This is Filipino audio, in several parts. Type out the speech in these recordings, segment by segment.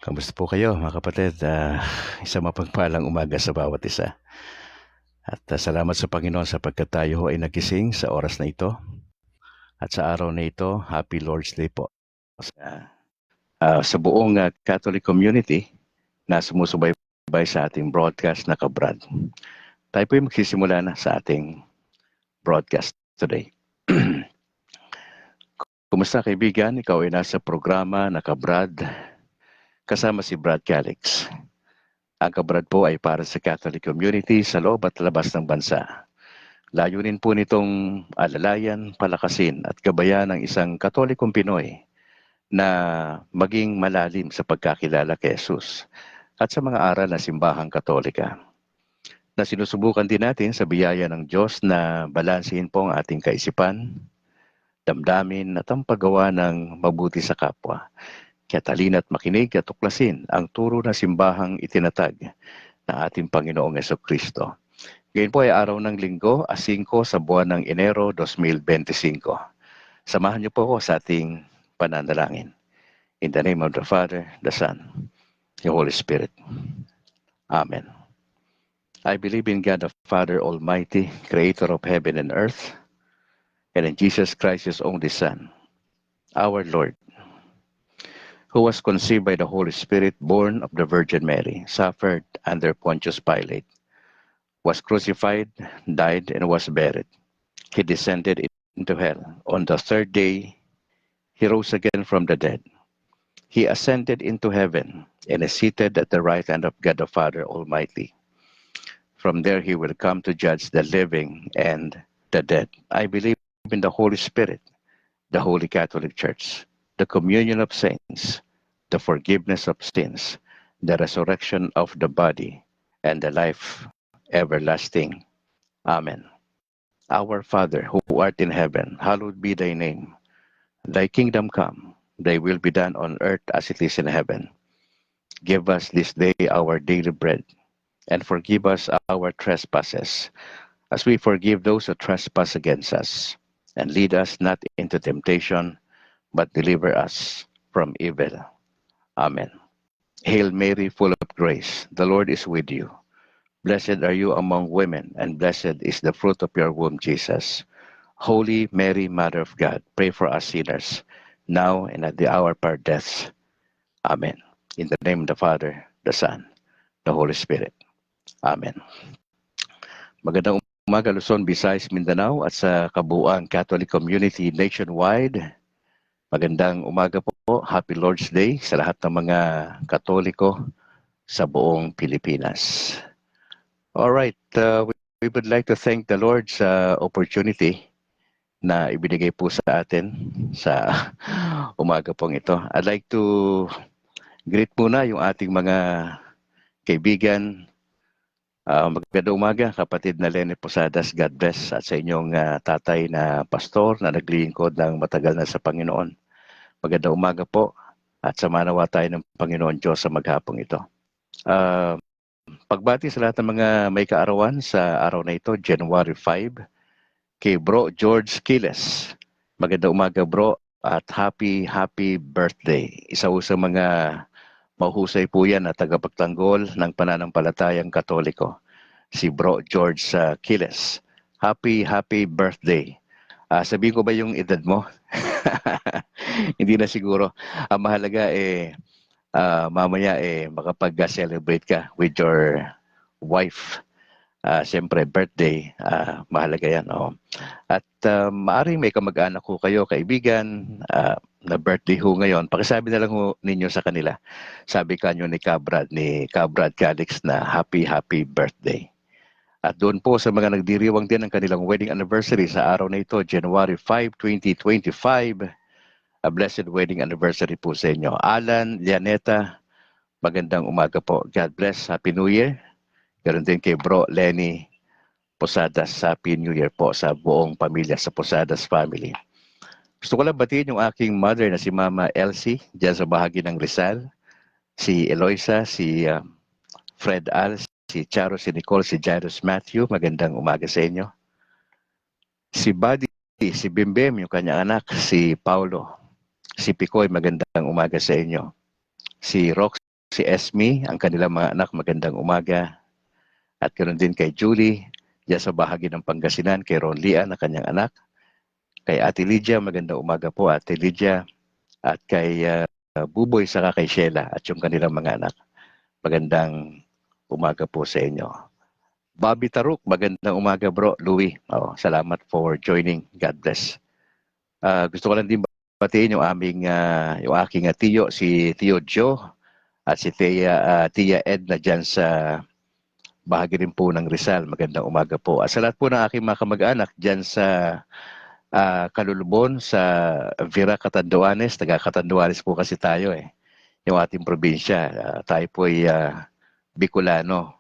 Kamusta po kayo mga kapatid? Isang mapagpalang umaga sa bawat isa. At salamat sa Panginoon sapagkat tayo ho ay nagising sa oras na ito. At sa araw na ito, Happy Lord's Day po. Sa buong Catholic community na sumusubaybay sa ating broadcast na kabrad. Tayo po ay magsisimula na sa ating broadcast today. Kumusta kaibigan? Ikaw ay nasa programa na kabrad kasama si Brad Calix. Ang kabrad po ay para sa Catholic community sa loob at labas ng bansa. Layunin po nitong alalayan, palakasin at gabayan ng isang Katolikong Pinoy na maging malalim sa pagkakilala kay Jesus at sa mga aral ng simbahang Katolika. Na sinusubukan din natin sa biyaya ng Diyos na balansehin po ang ating kaisipan, damdamin at ang paggawa ng mabuti sa kapwa. Kaya talina't makinig at tuklasin ang turo na simbahang itinatag ng ating Panginoong Jesucristo. Ngayon po ay araw ng Linggo, 5 sa buwan ng Enero 2025. Samahan niyo po ako sa ating pananalangin. In the name of the Father, the Son, the Holy Spirit. Amen. I believe in God the Father Almighty, Creator of heaven and earth, and in Jesus Christ, His only Son, our Lord, who was conceived by the Holy Spirit, born of the Virgin Mary, suffered under Pontius Pilate, was crucified, died, and was buried. He descended into hell. On the third day, He rose again from the dead. He ascended into heaven and is seated at the right hand of God the Father Almighty. From there He will come to judge the living and the dead. I believe in the Holy Spirit, the Holy Catholic Church, the communion of saints, the forgiveness of sins, the resurrection of the body, and the life everlasting. Amen. Our Father, who art in heaven, hallowed be thy name. Thy kingdom come, thy will be done on earth as it is in heaven. Give us this day our daily bread, and forgive us our trespasses, as we forgive those who trespass against us. And lead us not into temptation, but deliver us from evil. Amen. Hail Mary, full of grace, the Lord is with you. Blessed are you among women, and blessed is the fruit of your womb, Jesus. Holy Mary, Mother of God, pray for us sinners, now and at the hour of our death. Amen. In the name of the Father, the Son, the Holy Spirit. Amen. Magandang umaga, Luzon, Visayas, Mindanao, at sa kabuuan Catholic community nationwide. Magandang umaga po. Happy Lord's Day sa lahat ng mga Katoliko sa buong Pilipinas. Alright, we would like to thank the Lord sa opportunity na ibinigay po sa atin sa umaga pong ito. I'd like to greet muna yung ating mga kaibigan. Magandang umaga, kapatid na Lenny Posadas, God bless, at sa inyong tatay na pastor na naglilingkod ng matagal na sa Panginoon. Magandang umaga po at samanawa tayo ng Panginoon Diyos sa maghapong ito. Pagbati sa lahat ng mga may kaarawan sa araw na ito, January 5, kay Bro George Quiles. Magandang umaga bro at happy birthday. Isa sa mga mahusay po yan na tagapagtanggol ng pananampalatayang Katoliko, si Bro George Quiles. Happy birthday. Sabihin ko ba yung edad mo? Hindi na siguro. Ang mahalaga mamaya makapag-celebrate ka with your wife. Siyempre, birthday, mahalaga yan. Oh. At maaaring may kamag-anak ko kayo, kaibigan, na birthday ho ngayon. Pakisabi na lang ho ninyo sa kanila. Sabi kanyo ni Kabrad Calix na happy birthday. At doon po sa mga nagdiriwang din ng kanilang wedding anniversary sa araw na ito, January 5, 2025, a blessed wedding anniversary po sa inyo. Alan, Lianeta, magandang umaga po. God bless. Happy New Year. Ganon din kay Bro Lenny Posadas. Happy New Year po sa buong pamilya sa Posadas family. Gusto ko lang batiin yung aking mother na si Mama Elsie dyan sa bahagi ng Rizal. Si Eloisa, si Fred Al, si Charo, si Nicole, si Jairus Matthew. Magandang umaga sa inyo. Si Buddy, si Bimbem, yung kanyang anak, si Paulo. Si Picoy, magandang umaga sa inyo. Si Rox si Esme, ang kanilang mga anak, magandang umaga. At ganoon din kay Julie, diyan sa bahagi ng Pangasinan, kay Ron Lian, ang kanyang anak. Kay Ate Lydia, magandang umaga po, Ate Lydia. At kay Buboy, saka kay Sheila at yung kanilang mga anak. Magandang umaga po sa inyo. Bobby Taruk, magandang umaga bro. Louie, salamat for joining. God bless. Gusto ko lang din batiin yung aking tiyo, si Tio Joe at si Tia Edna dyan sa bahagi rin po ng Rizal. Magandang umaga po. At sa lahat po ng aking mga kamag-anak dyan sa Kalulubon, sa Vira Catanduanes. Taga Catanduanes po kasi tayo yung ating probinsya. Tayo po ay Bicolano.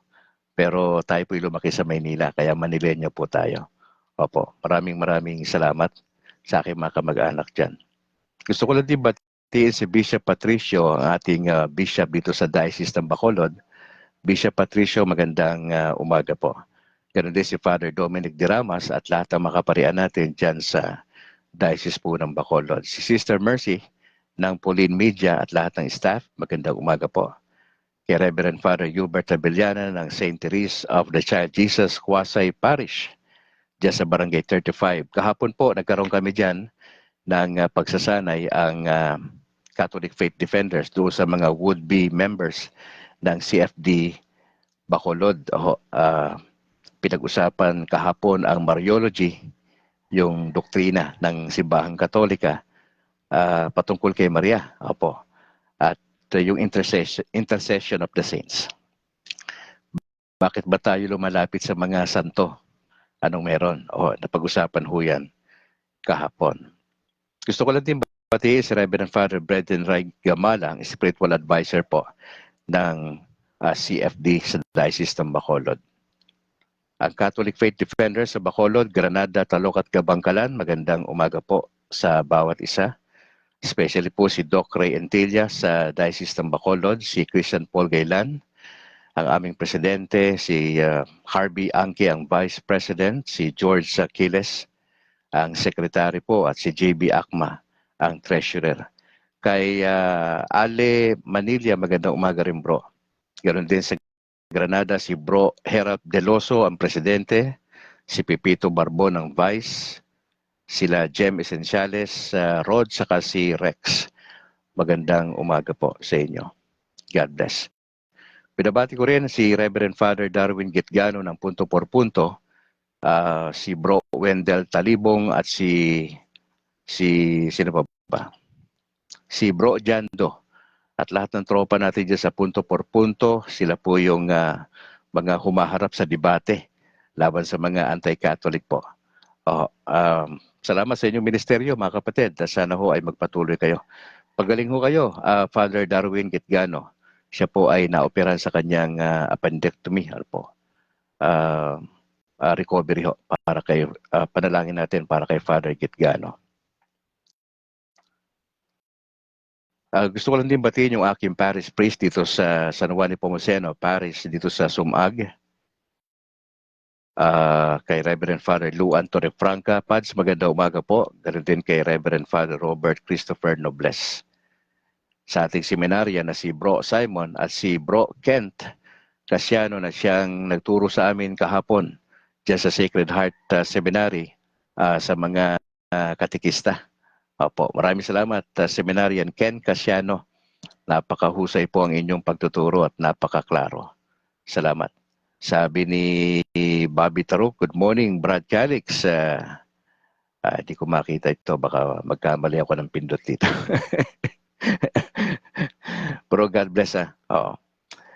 Pero tayo po ay lumaki sa Maynila, kaya Manileño po tayo. Opo, maraming salamat sa aking mga kamag-anak dyan. Gusto ko lang din batiin si Bishop Patricio, ang ating bishop dito sa Diocese ng Bacolod. Bishop Patricio, magandang umaga po. Ganun din si Father Dominic de Ramas at lahat ng makaparian natin dyan sa Diocese po ng Bacolod. Si Sister Mercy ng Pauline Media at lahat ng staff, magandang umaga po. Kay Reverend Father Hubert Abellana ng St. Therese of the Child Jesus Quasay Parish dyan sa Barangay 35. Kahapon po, nagkaroon kami dyan ng pagsasanay ang Catholic Faith Defenders doon sa mga would-be members ng CFD Bacolod. Pinag-usapan kahapon ang Mariology, yung doktrina ng Simbahang Katolika patungkol kay Maria. Opo. At yung intercession of the saints. Bakit ba tayo lumalapit sa mga santo? Anong meron? Napag-usapan ho yan kahapon. Gusto ko lang din batiin si Reverend Father Brendan Ray Gamala, ang spiritual advisor po ng CFD sa Diocese ng Bacolod. Ang Catholic Faith Defenders sa Bacolod, Granada, Talok at Kabangkalan, magandang umaga po sa bawat isa. Especially po si Doc Ray Entilla sa Diocese ng Bacolod, si Christian Paul Gaylan, ang aming presidente, si Harvey Angke, ang vice president, si George Aquiles, ang secretary po, at si JB Akma, ang treasurer. Kay Ale Manila, magandang umaga rin bro. Ganon din sa Granada, si Bro Herald Deloso, ang presidente, si Pipito Barbon, ang vice, sila Jem Esenciales, Rod, saka si Rex. Magandang umaga po sa inyo. God bless. Pinabati ko rin si Reverend Father Darwin Gitgano ng Punto por Punto, si Bro Wendell Talibong at sino pa ba? Si Bro Jando at lahat ng tropa natin dyan sa Punto por Punto. Sila po yung mga humaharap sa debate laban sa mga anti-Catholic po. Salamat sa inyong ministeryo mga kapatid. Sana ho ay magpatuloy kayo. Pagaling ho kayo, Father Darwin Gitgano. Siya po ay naoperan sa kanyang appendectomy. Recovery ho para kay panalangin natin para kay Father Gitgano. Gusto ko lang din batiin yung aking parish priest dito sa San Juan Nepomuceno Parish dito sa Sumag. Kay Reverend Father Luan Torrefranca. Pads, maganda umaga po. Ganun din kay Reverend Father Robert Christopher Nobles. Sa ating seminarya na si Bro Simon at si Bro Kent Casiano na siyang nagturo sa amin kahapon dyan sa Sacred Heart Seminary sa mga katikista. Opo, maraming salamat Seminarian Ken Casiano. Napakahusay po ang inyong pagtuturo at napakaklaro. Salamat. Sabi ni Bobby Taruk, good morning, Brad Calix. Di ko makita ito, baka magkamali ako ng pindot dito. Pero God bless Oo.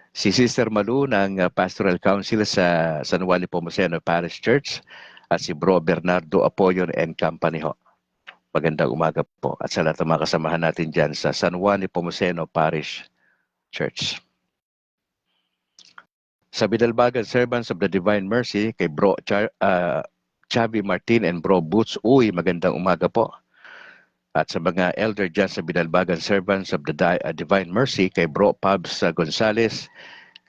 Si Sister Malu ng Pastoral Council sa San Juan Nepomuceno Parish Church at si Bro Bernardo Apoyon and Company ho. Magandang umaga po at sa lahat ng mga kasamahan natin dyan sa San Juan Nepomuceno Parish Church. Sa Bidalbagan Servants of the Divine Mercy, kay Bro Chavi Martin and Bro Boots Uy, magandang umaga po. At sa mga elder dyan sa Bidalbagan Servants of the Divine Mercy, kay Bro Pabs Gonzales,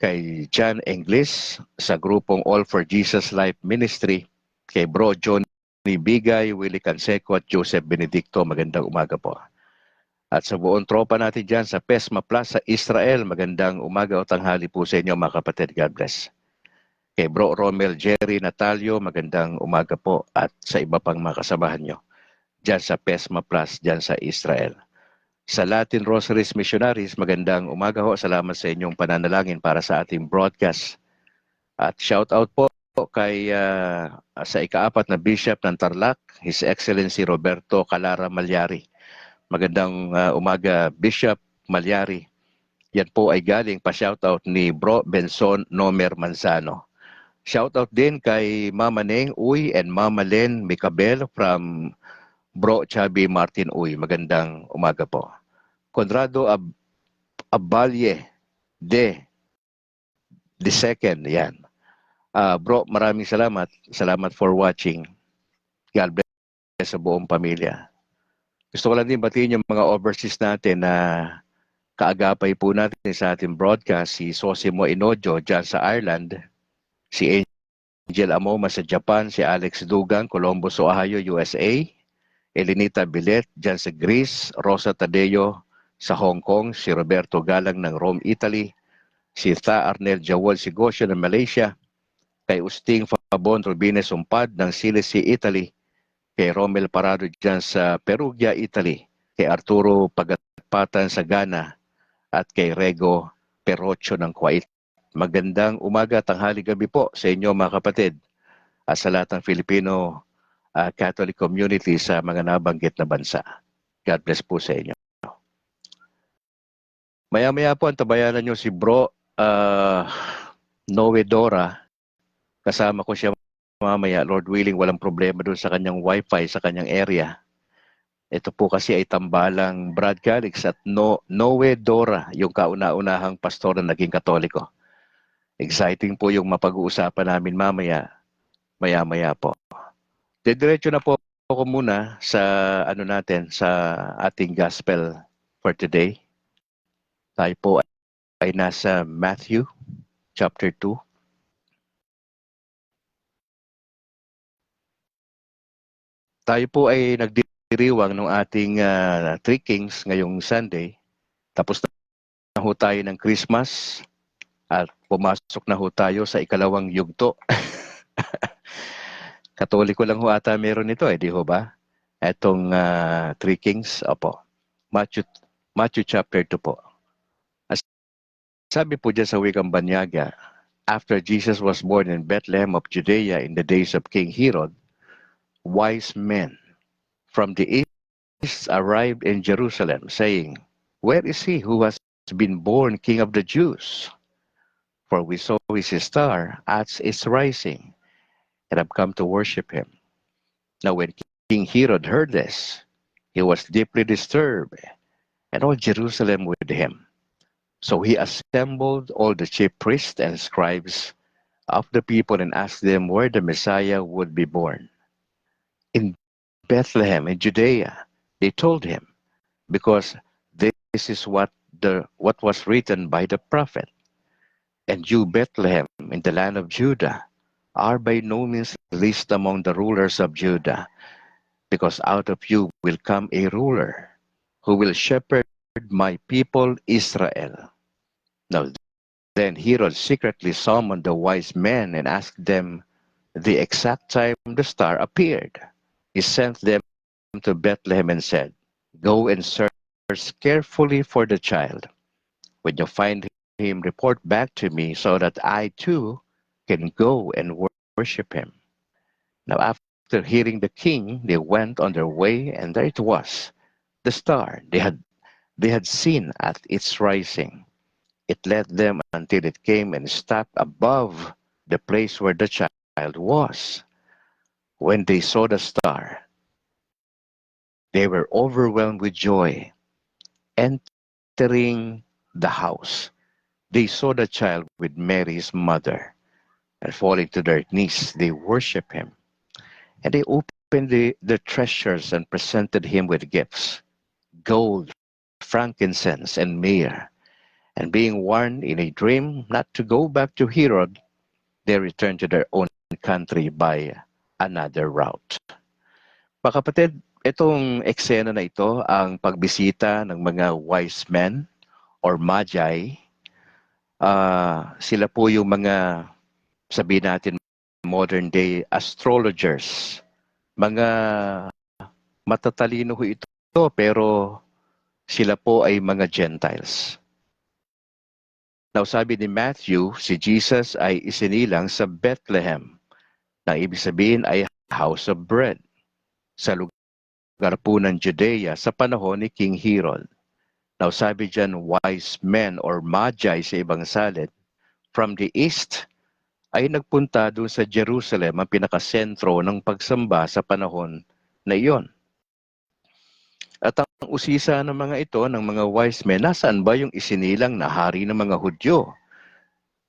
kay John Englis, sa grupong All for Jesus Life Ministry, kay Bro Johnny Bigay, Willie Canseco at Joseph Benedicto, magandang umaga po. At sa buong tropa natin dyan sa PESMA Plus sa Israel, magandang umaga o tanghali po sa inyo mga kapatid. God bless. Kay Bro Romel Jerry Natalio, magandang umaga po at sa iba pang mga kasamahan nyo dyan sa PESMA Plus dyan sa Israel. Sa Latin Rosaries Missionaries, magandang umaga ho. Salamat sa inyong pananalangin para sa ating broadcast. At shout out po kay sa ikaapat na Bishop ng Tarlac, His Excellency Roberto Calara Malyari. Magandang umaga, Bishop Malyari. Yan po ay galing pa shoutout ni Bro Benson Nomer Manzano. Shoutout din kay Mama Neng Uy and Mama Len Micabel from Bro Chubby Martin Uy. Magandang umaga po. Conrado Abalye the second, yan. Bro, maraming salamat. Salamat for watching. God bless sa buong pamilya. Gusto ko lang din batiin yung mga overseas natin na kaagapay po natin sa ating broadcast, si Sosimo Inojo dyan sa Ireland, si Angel Amoma sa Japan, si Alex Dugang, Columbus, Ohio, USA, Elenita Bilet dyan sa Greece, Rosa Tadeo sa Hong Kong, si Roberto Galang ng Rome, Italy, si Tha Arnel Jawol Sigosio ng Malaysia, kay Usting Fabon Rubines Umpad ng Silesi, Italy, kay Romel Parado dyan sa Perugia, Italy, kay Arturo Pagatpatan sa Ghana, at kay Rego Perocho ng Kuwait. Magandang umaga, tanghali, gabi po sa inyo mga kapatid at sa lahat ng Filipino Catholic community sa mga nabanggit na bansa. God bless po sa inyo. Maya-maya po, antabayanan nyo si Bro Noe Dora. Kasama ko siya mamaya, Lord willing, walang problema doon sa kanyang wifi sa kanyang area. Ito po kasi ay tambalang Brad Calix at Noe Dora, yung kauna-unahang pastor na naging Katoliko. Exciting po yung mapag-uusapan namin mamaya, maya-maya po. Diretso na po ako muna sa natin, sa ating gospel for today. Tayo po ay nasa Matthew chapter 2. Tayo po ay nagdiriwang ng ating Three Kings ngayong Sunday. Tapos na ho tayo ng Christmas at pumasok na ho tayo sa ikalawang yugto. Katoliko lang ho ata meron ito di ho ba? Etong Three Kings, opo. Matthew chapter 2 po. As sabi po dyan sa wikang banyaga, after Jesus was born in Bethlehem of Judea in the days of King Herod, wise men from the east arrived in Jerusalem, saying, "Where is he who has been born King of the Jews? For we saw his star as its rising, and have come to worship him." Now when King Herod heard this, he was deeply disturbed, and all Jerusalem with him. So he assembled all the chief priests and scribes of the people and asked them where the Messiah would be born. In Bethlehem in Judea, they told him, because this is what was written by the prophet. And you, Bethlehem, in the land of Judah, are by no means least among the rulers of Judah, because out of you will come a ruler who will shepherd my people Israel. Now then Herod secretly summoned the wise men and asked them the exact time the star appeared. He sent them to Bethlehem and said, "Go and search carefully for the child. When you find him, report back to me so that I too can go and worship him." Now after hearing the king, they went on their way, and there it was, the star they had seen at its rising. It led them until it came and stopped above the place where the child was. When they saw the star, they were overwhelmed with joy. Entering the house, they saw the child with Mary, his mother, and falling to their knees, they worshiped him. And they opened the treasures and presented him with gifts, gold, frankincense, and myrrh. And being warned in a dream not to go back to Herod, they returned to their own country by another route. Mga kapatid, Itong eksena na ito, ang pagbisita ng mga wise men or magi, sila po yung mga, sabihin natin, modern day astrologers. Mga matatalino ho ito, pero sila po ay mga Gentiles. Now sabi ni Matthew, si Jesus ay isinilang sa Bethlehem, na ibig sabihin ay house of bread, sa lugar po ng Judea sa panahon ni King Herod. Now sabi dyan, wise men or magi sa ibang salit, from the east, ay nagpunta doon sa Jerusalem, ang pinakasentro ng pagsamba sa panahon na iyon. At ang usisa ng mga ito, ng mga wise men, nasaan ba yung isinilang na hari ng mga Hudyo?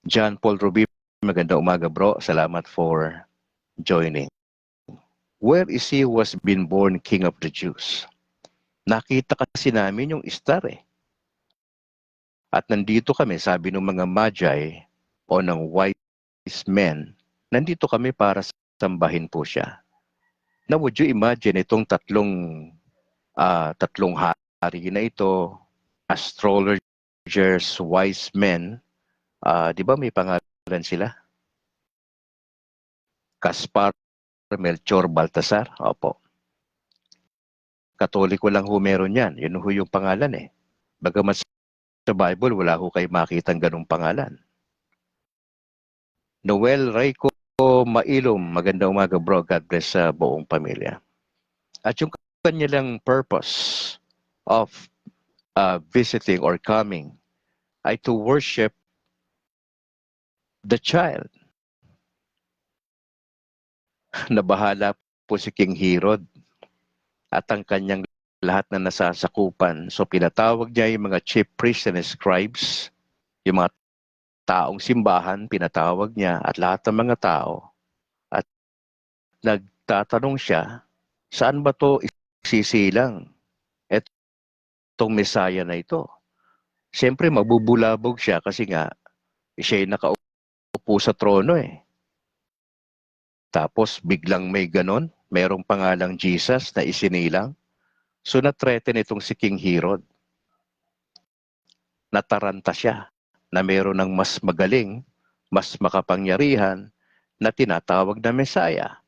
John Paul Rubi, maganda umaga bro. Salamat for joining. Where is he who was been born King of the Jews? Nakita kasi namin yung star eh. At nandito kami, sabi ng mga magi o ng wise men, nandito kami para sambahin po siya. Now would you imagine itong tatlong hari na ito, astrologers, wise men, di ba may pangalan sila? Gaspar, Melchor, Baltasar. Opo. Katoliko lang ho meron yan. Yun ho yung pangalan eh. Bagamat sa Bible, wala ho kayo makitang ganung pangalan. Noel Raico Mailom, magandang umaga bro. God bless sa buong pamilya. At yung kanilang purpose of visiting or coming ay to worship the child. Nabahala po si King Herod at ang kanyang lahat na nasasakupan. So pinatawag niya yung mga chief priests and scribes, yung mga taong simbahan, pinatawag niya at lahat ng mga tao. At nagtatanong siya, saan ba to isisilang? Itong Messiah na ito. Siyempre mabubulabog siya kasi nga siya'y nakaupo sa trono eh. Tapos biglang may ganon, merong pangalang Jesus na isinilang. So na-threaten itong si King Herod. Nataranta siya na meron ng mas magaling, mas makapangyarihan na tinatawag na Messiah.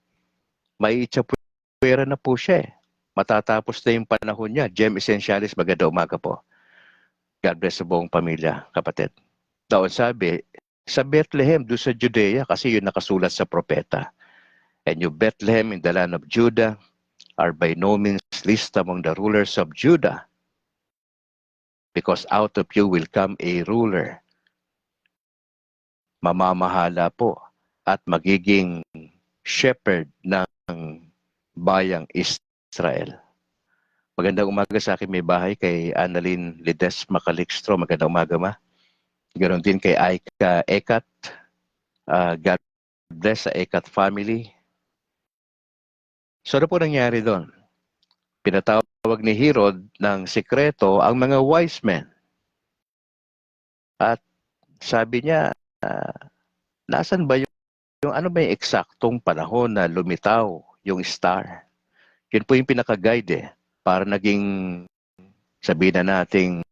May itsapwera na po siya eh. Matatapos na yung panahon niya. Gem Essentialis, maganda umaga po. God bless sa buong pamilya, kapatid. Daon sabi, sa Bethlehem, doon sa Judea, kasi yun nakasulat sa propeta. And you Bethlehem in the land of Judah are by no means least among the rulers of Judah, because out of you will come a ruler. Mamamahala po at magiging shepherd ng bayang Israel. Magandang umaga sa akin may bahay kay Annalyn Ledesma Calixtro. Magandang umaga ma. Ganon din kay Aika Ekat. God bless sa Ekat family. So ano po nangyari doon? Pinatawag ni Herod ng sikreto ang mga wise men. At sabi niya, nasan ba yung ano ba yung eksaktong panahon na lumitaw yung star? Yun po yung pinaka-guide eh. Para naging, sabihin na nating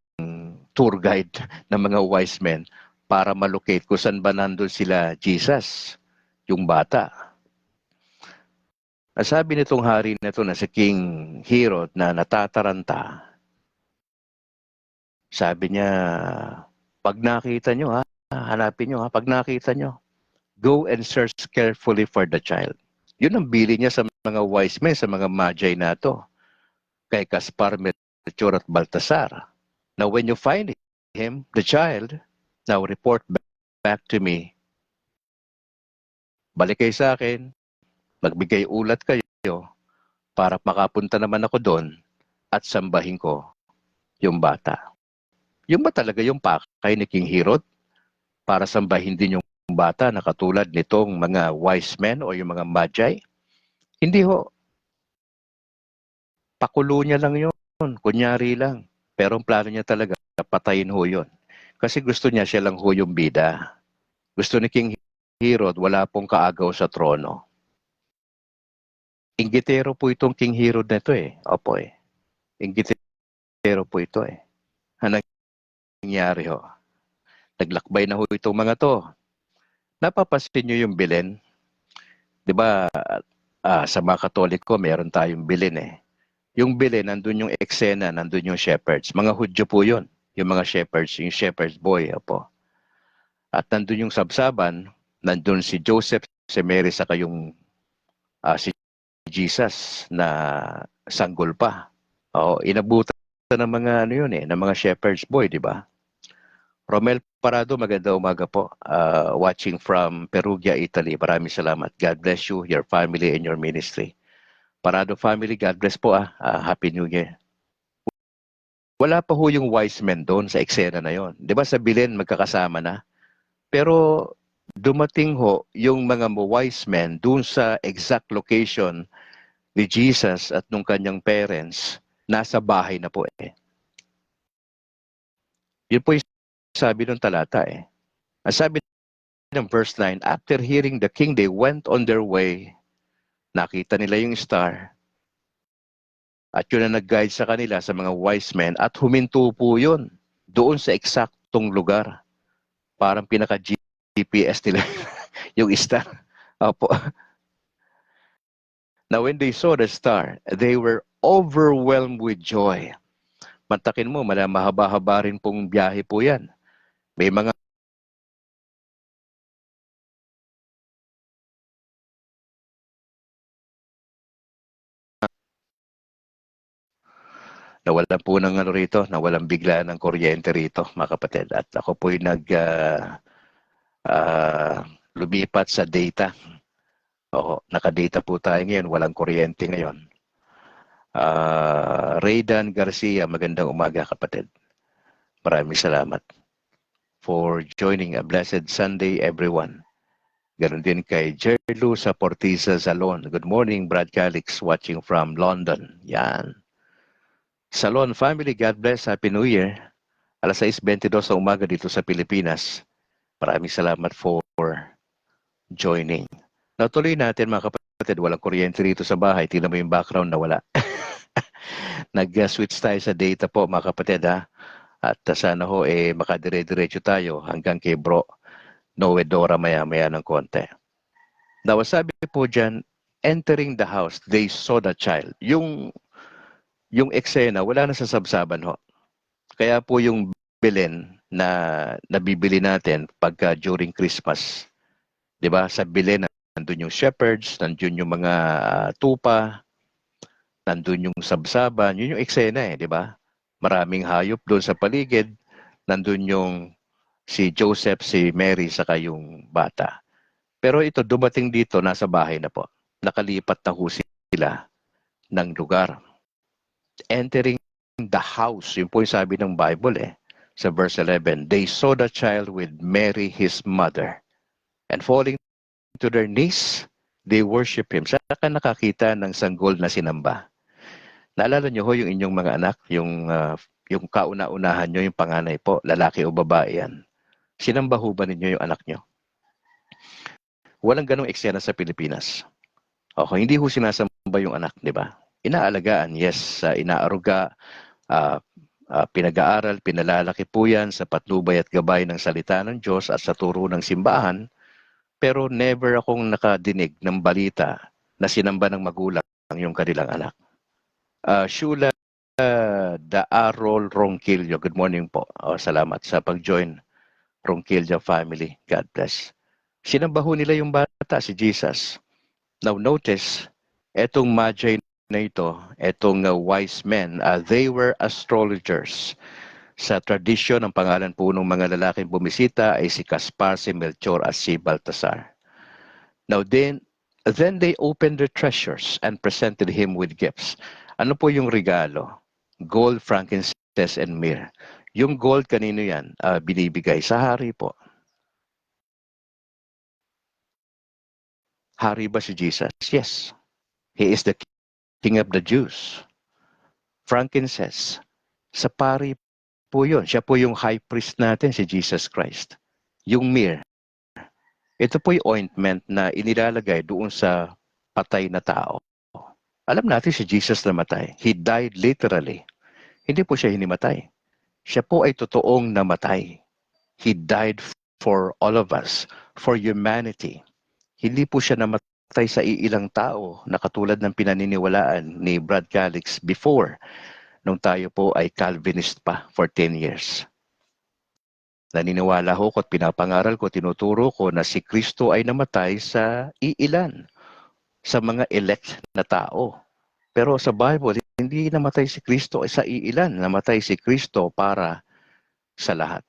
tour guide ng mga wise men para malocate kung saan ba nandun sila Jesus, yung bata. Nasabi nitong hari na ito na si King Herod na natataranta. Sabi niya, pag nakita nyo ha, hanapin nyo ha, pag nakita nyo, go and search carefully for the child. Yun ang bili niya sa mga wise men, sa mga magi na ito. Kay Gaspar, Melchor at Baltasar. Now when you find him, the child, now report back to me. Balik kayo sa akin, magbigay ulat kayo para makapunta naman ako doon at sambahin ko yung bata. Yung ba talaga yung pakay ni King Herod para sambahin din yung bata na katulad nitong mga wise men o yung mga magi? Hindi ho. Pakulo niya lang yun. Kunyari lang. Pero ang plano niya talaga, patayin ho yun. Kasi gusto niya siya lang ho yung bida. Gusto ni King Herod, wala pong kaagaw sa trono. Inggitero po itong King Herod na ito eh. Opo eh. Inggitero po ito eh. Ang nangyari ho. Naglakbay na ho itong mga to. Napapansin nyo yung Belen? Di ba sa mga Katoliko, meron tayong Belen eh. Yung Belen, nandun yung eksena, nandun yung shepherds. Mga Hudyo po yun. Yung mga shepherds, yung shepherd's boy. Opo. At nandun yung sabsaban, nandun si Joseph, si Mary, saka yung si Jesus na sanggol pa. Oo, inabutan ng mga ano yun eh, ng mga shepherd's boy, di ba? Romel Parado, maganda umaga po. Watching from Perugia, Italy. Maraming salamat. God bless you, your family, and your ministry. Parado family, God bless po Happy New Year. Wala pa ho yung wise men doon sa eksena na yon. Di ba sa Belen, magkakasama na? Pero dumating ho yung mga wise men doon sa exact location ni Jesus at nung kanyang parents, nasa bahay na po eh. Yun po yung sabi ng talata eh. Ang sabi ng verse 9, after hearing the king, they went on their way. Nakita nila yung star. At yun ang nag-guide sa kanila sa mga wise men at huminto po yun doon sa eksaktong lugar. Parang pinaka-GPS nila yung star. Opo. Now when they saw the star, they were overwhelmed with joy. Mantakin mo, mahaba-haba rin pong biyahe po yan. May mga nawalan po ng ano rito, nawalan bigla ng kuryente rito, mga kapatid. At ako po'y lumipat sa data. Oo, naka-data po tayo ngayon, walang kuryente ngayon. Raydan Garcia, magandang umaga kapatid. Maraming salamat for joining a blessed Sunday everyone. Ganon din kay Jerlu sa Portiza Salon. Good morning, Brad Calix, watching from London. Yan. Salon family, God bless. Happy New Year. Alas 6:22 sa umaga dito sa Pilipinas. Maraming salamat for joining. Natuloy natin mga kapatid, walang kuryente rito sa bahay. Tingnan mo yung background na wala. Nag-switch tayo sa data po mga kapatid ha. At sana ho makadire-diretso tayo hanggang kay bro Noe Dora maya-maya ng konti. Now, sabi po dyan, entering the house, they saw the child. Yung eksena, wala na sa sabsaban ho. Kaya po yung Belen na nabibili natin pagka during Christmas, 'di ba? Sa Belen nandun yung shepherds, nandun yung mga tupa, nandun yung sabsaban, yun yung eksena 'di ba? Maraming hayop doon sa paligid, nandun yung si Joseph, si Mary, saka yung bata. Pero ito dumating dito, nasa bahay na po. Nakalipat na ho sila ng lugar. Entering the house, yun po yung sabi ng Bible sa verse 11, they saw the child with Mary, his mother, and falling to their knees, they worship him. Saka nakakita ng sanggol na sinamba. Naalala niyo ho yung inyong mga anak, yung kauna-unahan nyo, yung panganay po, lalaki o babae yan. Sinamba ho ba ninyo yung anak nyo? Walang ganong eksena sa Pilipinas. Okay, hindi ho sinasamba yung anak, di ba? Inaalagaan, yes, inaaruga, pinag-aaral, pinalalaki po yan sa patnubay at gabay ng salita ng Diyos at sa turo ng simbahan, pero never akong nakadinig ng balita na sinamba ng magulang yung kanilang anak. Shula Daarol Ronquillo, good morning po. Salamat sa pag-join, Ronquillo family. God bless. Sinamba ho nila yung bata, si Jesus. Now notice, etong magi na ito, etong wise men, they were astrologers. Sa tradisyon, ang pangalan po ng mga lalaking bumisita ay si Caspar, si Melchor, at si Baltasar. Now then they opened their treasures and presented him with gifts. Ano po yung regalo? Gold, frankincense, and myrrh. Yung gold, kanino yan? Binibigay sa hari po. Hari ba si Jesus? Yes. He is the King of the Jews. Frankincense. Sa pari po yun. Siya po yung high priest natin, si Jesus Christ. Yung myrrh. Ito po yung ointment na inilalagay doon sa patay na tao. Alam natin si Jesus namatay. He died literally. Hindi po siya hinimatay. Siya po ay totoong namatay. He died for all of us, for humanity. Hindi po siya namatay sa iilang tao na katulad ng pinaniniwalaan ni Brad Calix before nung tayo po ay Calvinist pa for 10 years. Naniniwala ho ko at pinapangaral ko, tinuturo ko na si Kristo ay namatay sa iilan, sa mga elect na tao. Pero sa Bible, hindi namatay si Kristo sa iilan. Namatay si Kristo para sa lahat.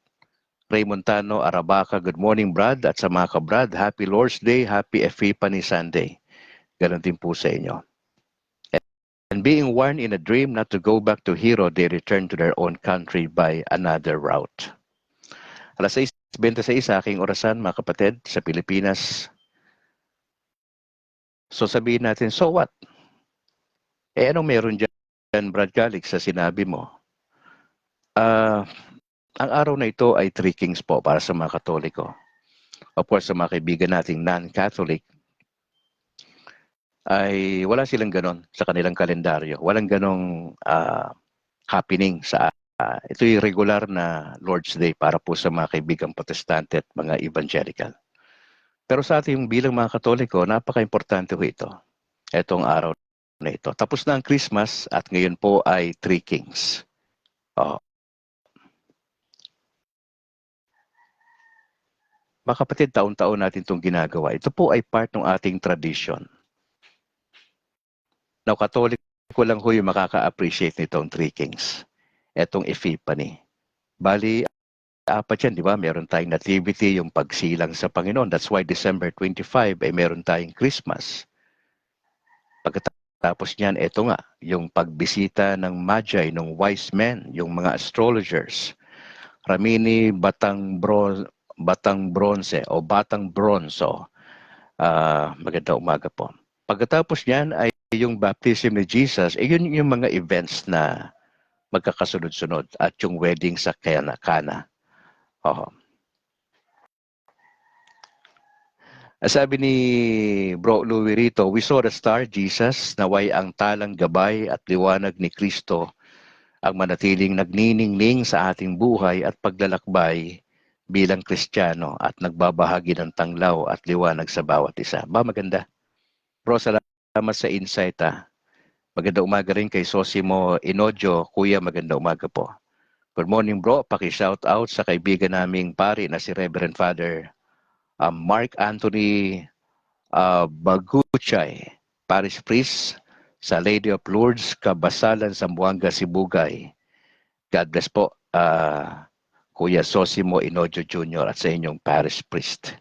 Ray Montano, Arabaca, good morning Brad. At sa mga kabrad, Happy Lord's Day, Happy Epiphany Sunday. Ganon din po sa inyo. And being warned in a dream not to go back to Hiro, they return to their own country by another route. Alas 6:26 sa aking orasan, mga kapatid, sa Pilipinas. So sabihin natin, so what? Anong meron dyan, Brad Calix, sa sinabi mo? Ang araw na ito ay Three Kings po para sa mga Katoliko. Of course, sa mga kaibigan nating non-Catholic, ay wala silang ganon sa kanilang kalendaryo. Walang ganong happening sa ito'y regular na Lord's Day para po sa mga kaibigang Protestante at mga Evangelical. Pero sa ating bilang mga Katoliko, napaka-importante ho ito. Itong araw na ito. Tapos na ang Christmas at ngayon po ay Three Kings. Oh. Mga kapatid, taon-taon natin itong ginagawa. Ito po ay part ng ating tradition. Now, Katoliko lang ho yung makaka-appreciate nitong Three Kings. Etong Epiphany. Bali, apat yan, di ba? Meron tayong nativity, yung pagsilang sa Panginoon. That's why December 25 ay meron tayong Christmas. Pagkatapos niyan, eto nga, yung pagbisita ng Magi, ng wise men, yung mga astrologers. Ramini Batang Bronze o Batang Bronzo. Maganda umaga po. Pagkatapos niyan ay yung baptism ni Jesus, yun yung mga events na magkakasunod-sunod at yung wedding sa Cana. Oh. Sabi ni Bro Louie rito, we saw the star, Jesus, naway ang talang gabay at liwanag ni Kristo ang manatiling nagniningning sa ating buhay at paglalakbay bilang Kristiyano at nagbabahagi ng tanglaw at liwanag sa bawat isa. Ba, maganda. Bro, salamat sa insight. Maganda umaga rin kay Sosimo Inojo. Kuya, maganda umaga po. Good morning bro, paki-shout out sa kaibigan naming pari na si Reverend Father Mark Anthony Baguchay, Parish Priest sa Lady of Lourdes, Kabasalan, Zamboanga, Sibugay. God bless po, Kuya Sosimo Inojo Jr. at sa inyong Parish Priest.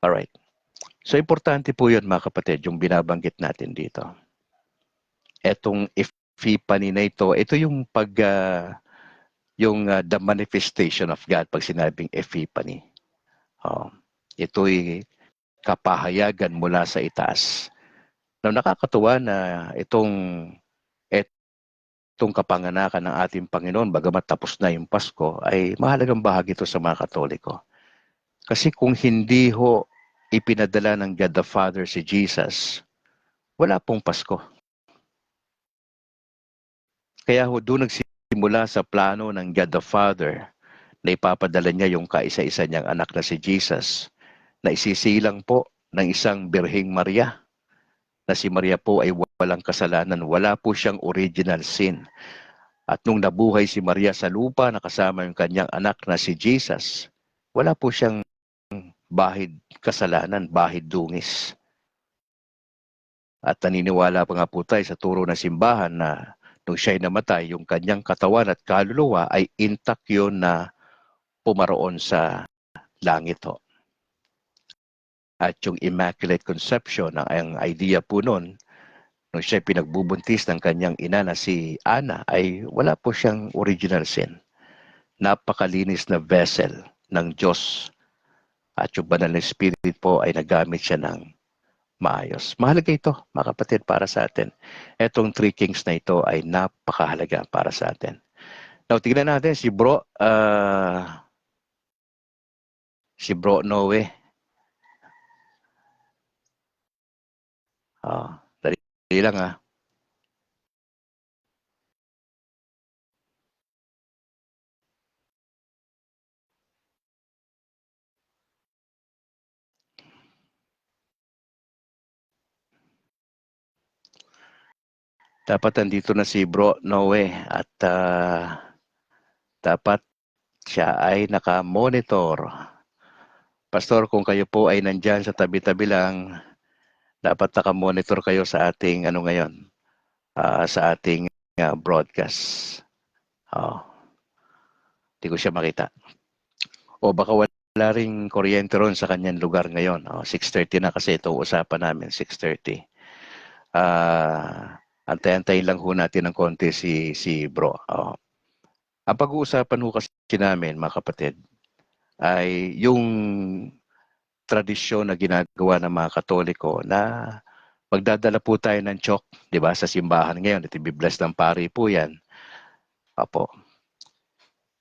Alright. So, importante po yun mga kapatid, yung binabanggit natin dito. Etong Epiphany na ito yung the manifestation of God pag sinabing Epiphany. Ito'y kapahayagan mula sa itaas. Now, nakakatuwa na itong kapanganakan ng ating Panginoon, bagamat tapos na yung Pasko, ay mahalagang bahagi ito sa mga Katoliko. Kasi kung hindi ho ipinadala ng God the Father si Jesus, wala pong Pasko. Kaya ho doon nagsimula sa plano ng God the Father na ipapadala niya yung kaisa-isa niyang anak na si Jesus na isisilang po ng isang Birheng Maria na si Maria po ay walang kasalanan, wala po siyang original sin. At nung nabuhay si Maria sa lupa na kasama yung kanyang anak na si Jesus, wala po siyang bahid kasalanan, bahid dungis. At naniniwala pa nga po tayo sa turo ng simbahan na nung siya'y namatay, yung kanyang katawan at kaluluwa ay intact yun na pumaroon sa langit ho. At yung Immaculate Conception, ang idea po nun, nung siya pinagbubuntis ng kanyang ina na si Ana, ay wala po siyang original sin. Napakalinis na vessel ng Diyos. At yung banal na Spirit po ay nagamit siya ng maayos. Mahalaga ito, mga kapatid, para sa atin. Etong Three Kings na ito ay napakahalaga para sa atin. Now, tignan natin si Bro Noe. lang ah. Dapat andito na si Bro Noe at dapat siya ay naka-monitor. Pastor, kung kayo po ay nandyan sa tabi-tabi lang, dapat naka-monitor kayo sa ating ano ngayon, sa ating broadcast. Oh, di ko siya makita. O baka wala ring kuryente ron sa kanyang lugar ngayon. 6:30 na kasi ito usapan namin, 6:30. Antay-antay lang ho natin ng konti si Bro. Ang pag-uusapan ho kasi namin, mga kapatid, ay yung tradisyon na ginagawa ng mga Katoliko na magdadala po tayo ng chok, di ba, sa simbahan ngayon. At ibibless ng pari po yan. Apo.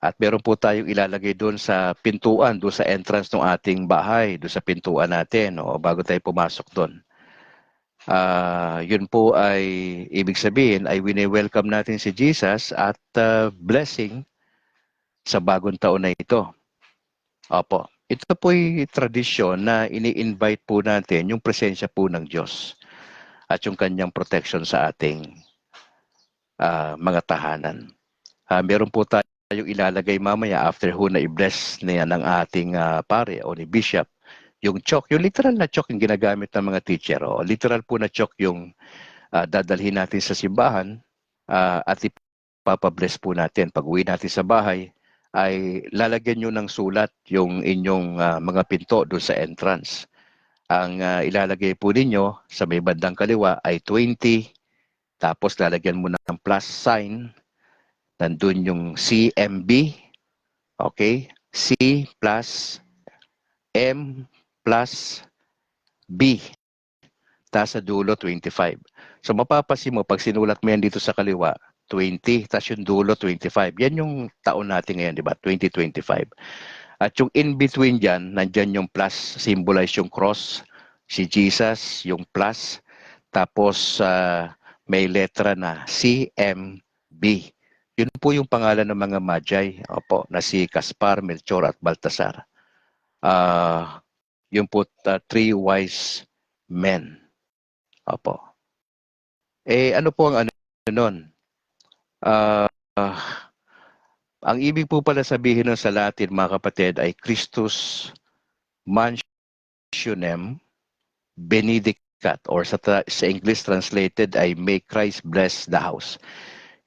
At meron po tayong ilalagay doon sa pintuan, doon sa entrance ng ating bahay, doon sa pintuan natin, bago tayo pumasok doon. Yun po ay ibig sabihin ay wini-welcome natin si Jesus at blessing sa bagong taon na ito. Opo. Ito po'y tradisyon na ini-invite po natin yung presensya po ng Diyos at yung kanyang protection sa ating mga tahanan. Meron po tayong ilalagay mamaya after ho na i-bless niya ng ating pare o ni Bishop yung chok, yung literal na chok yung ginagamit ng mga teacher. Literal po na chok yung dadalhin natin sa simbahan at ipapabless po natin. Pag uwi natin sa bahay, ay lalagyan nyo ng sulat yung inyong mga pinto doon sa entrance. Ang ilalagay po ninyo sa may bandang kaliwa ay 20, tapos lalagyan mo ng plus sign, nandun yung CMB, okay? C plus M plus B, tapos sa dulo 25. So mapapasin mo, pag sinulat mo yan dito sa kaliwa, 20, tapos yung dulo 25. Yan yung taon natin ngayon, di ba? 2025. At yung in-between dyan, nandyan yung plus, symbolize yung cross, si Jesus, yung plus, tapos may letra na CMB. Yun po yung pangalan ng mga Magi, opo, na si Caspar, Melchor at Baltasar. Yung po three wise men. Opo. Ano po ang ano nun? Uh, ang ibig po pala sabihin nun sa Latin, mga kapatid, ay Christus Mansionem Benedicat, or sa English translated ay May Christ bless the house.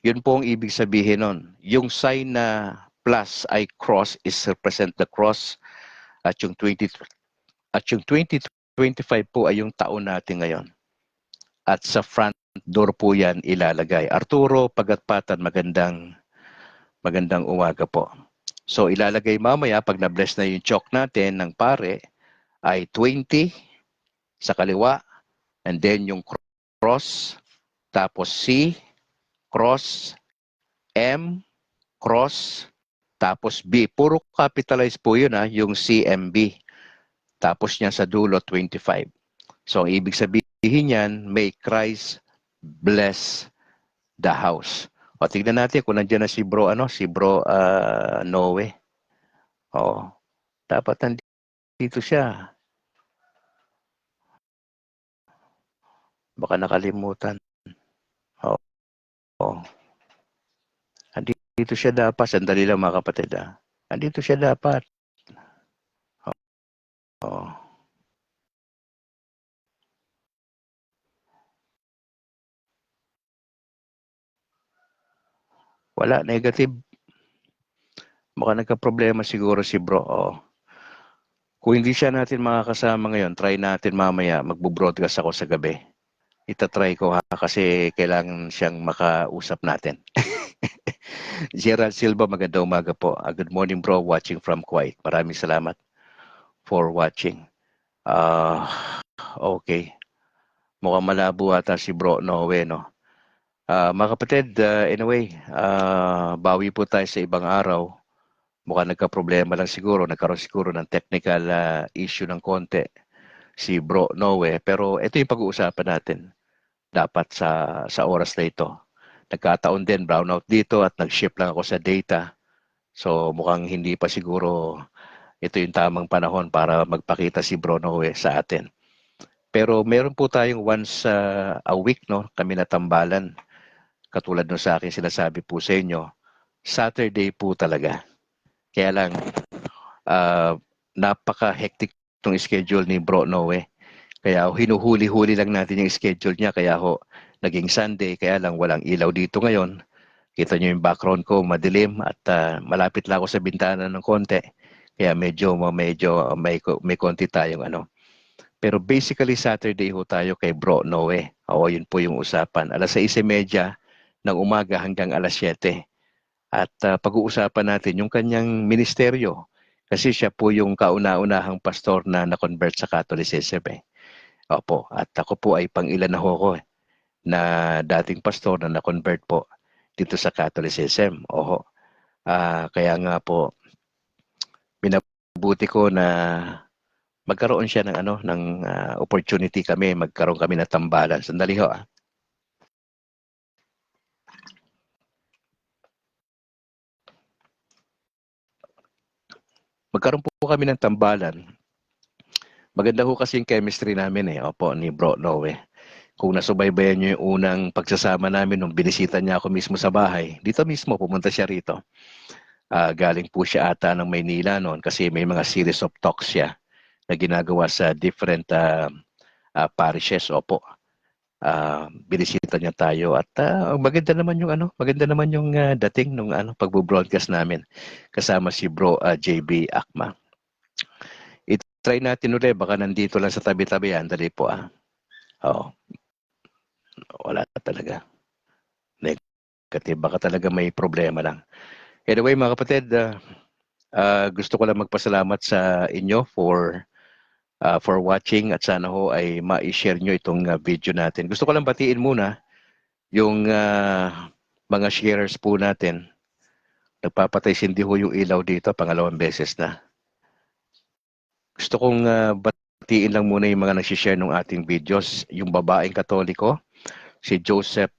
Yun po ang ibig sabihin nun. Yung sign na plus ay cross is represent the cross, at yung 2025 po ay yung taon natin ngayon. At sa front door po yan ilalagay. Arturo Pagatpatan, magandang umaga po. So ilalagay mamaya pag na-bless na yung chok natin ng pare ay 20 sa kaliwa, and then yung cross, tapos C, cross, M, cross, tapos B. Puro capitalize po yun yung CMB. Tapos niya sa dulo 25. So ang ibig sabihin yan, may Christ bless the house. O tignan natin kung nandiyan na si Bro Noe. Dapat nandito siya. Baka nakalimutan. Andito siya dapat. Sandali lang mga kapatid. Andito siya dapat. Wala, negative. Baka nagka-problema siguro si Bro. Kung hindi siya natin makakasama ngayon, try natin mamaya. Magbo-broadcast ako sa gabi. Itatry ko kasi kailangan siyang makausap natin. Gerald Silva, magandang umaga po. Good morning bro, watching from Kuwait. Maraming salamat for watching. Okay. Mukhang malabo ata si Bro Noe, no? Mga kapatid, anyway, bawi po tayo sa ibang araw. Mukhang nagka-problema lang siguro, nagkaroon siguro ng technical issue ng konti si Bro Noe. Pero ito yung pag-uusapan natin. dapat sa oras na ito. Nagkataon din brownout dito at nag-ship lang ako sa data. So mukhang hindi pa siguro ito yung tamang panahon para magpakita si Bro Noe sa atin. Pero meron po tayong once a week, no, kami natambalan. Katulad nung sa akin sinasabi po sa inyo, Saturday po talaga. Kaya lang, napaka-hectic itong schedule ni Bro Noe. Kaya hinuhuli-huli lang natin yung schedule niya. Kaya naging Sunday, kaya lang walang ilaw dito ngayon. Kita niyo yung background ko, madilim at malapit lang ako sa bintana ng konti. Kaya medyo may konti tayong ano. Pero basically Saturday ho tayo kay Bro Noe. Oo, yun po yung usapan. Alas 6:30 ng umaga hanggang alas 7. At pag-uusapan natin yung kanyang ministeryo. Kasi siya po yung kauna-unahang pastor na na-convert sa Catholicism. Opo, at ako po ay pang-ilan na ho ko na dating pastor na na-convert po dito sa Catholicism. Oho. Kaya nga po, minabuti ko na magkaroon siya ng opportunity magkaroon kami ng tambalan. Sandali ho. Magkaroon po kami ng tambalan. Maganda ho kasi yung chemistry namin Opo, ni Bro Noe. Kung nasubaybayan niyo yung unang pagsasama namin nung binisita niya ako mismo sa bahay, dito mismo pumunta siya rito. Galing po siya ata ng Maynila noon kasi may mga series of talks siya na ginagawa sa different parishes. Opo. Binisita niya tayo at maganda naman yung dating nung pagbo-broadcast namin kasama si Bro JB Akma. I-try natin ulit, baka nandito lang sa tabi-tabi yan. Dali po Oo. Wala talaga. Negative. Baka talaga may problema lang. Anyway, mga kapatid, gusto ko lang magpasalamat sa inyo for watching at sana ho ay ma-share nyo itong video natin. Gusto ko lang batiin muna yung mga sharers po natin. Nagpapatay sindi ho yung ilaw dito, pangalawang beses na. Gusto kong batiin lang muna yung mga nagsishare ng ating videos. Yung babaeng Katoliko, si Joseph